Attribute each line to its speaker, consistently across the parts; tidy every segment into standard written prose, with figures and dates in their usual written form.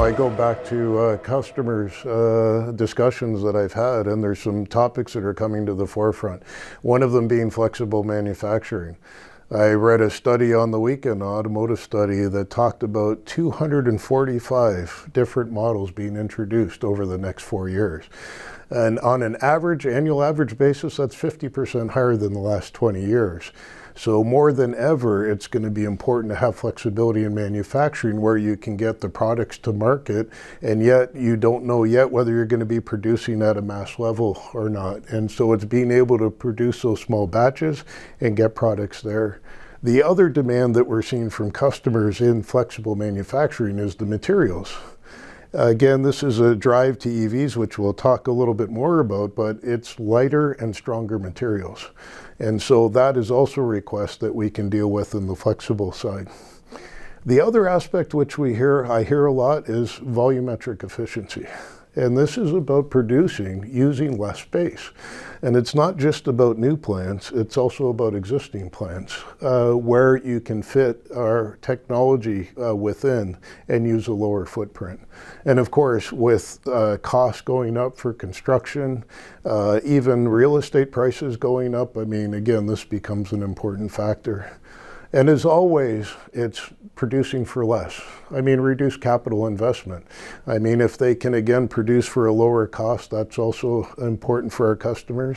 Speaker 1: I go back to customers' discussions that I've had, and there's some topics that are coming to the forefront. One of them being flexible manufacturing. I read a study on the weekend, an automotive study, that talked about 245 different models being introduced over the next 4 years. And on an annual average basis, that's 50% higher than the last 20 years. So more than ever, it's going to be important to have flexibility in manufacturing where you can get the products to market, and yet you don't know yet whether you're going to be producing at a mass level or not. And so it's being able to produce those small batches and get products there. The other demand that we're seeing from customers in flexible manufacturing is the materials. Again, this is a drive to EVs, which we'll talk a little bit more about, but it's lighter and stronger materials. And so that is also a request that we can deal with in the flexible side. The other aspect which I hear a lot is volumetric efficiency. And this is about producing using less space. And it's not just about new plants, it's also about existing plants, where you can fit our technology within and use a lower footprint. And of course, with costs going up for construction, even real estate prices going up, I mean, again, this becomes an important factor. And as always, it's producing for less. I mean, reduce capital investment. I mean, if they can, again, produce for a lower cost, that's also important for our customers.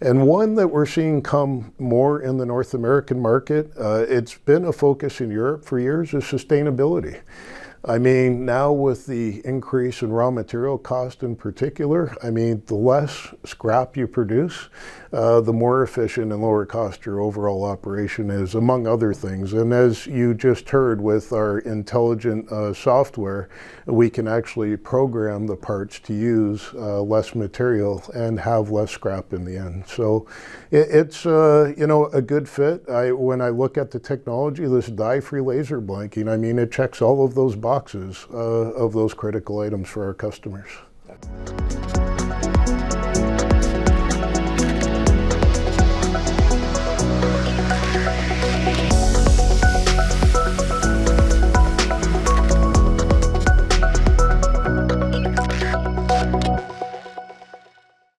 Speaker 1: And one that we're seeing come more in the North American market, it's been a focus in Europe for years, is sustainability. I mean, now with the increase in raw material cost in particular, I mean, the less scrap you produce, the more efficient and lower cost your overall operation is, among other things. And as you just heard with our intelligent software, we can actually program the parts to use less material and have less scrap in the end. So it's a good fit. When I look at the technology, this dye-free laser blanking, I mean, it checks all of those boxes of those critical items for our customers.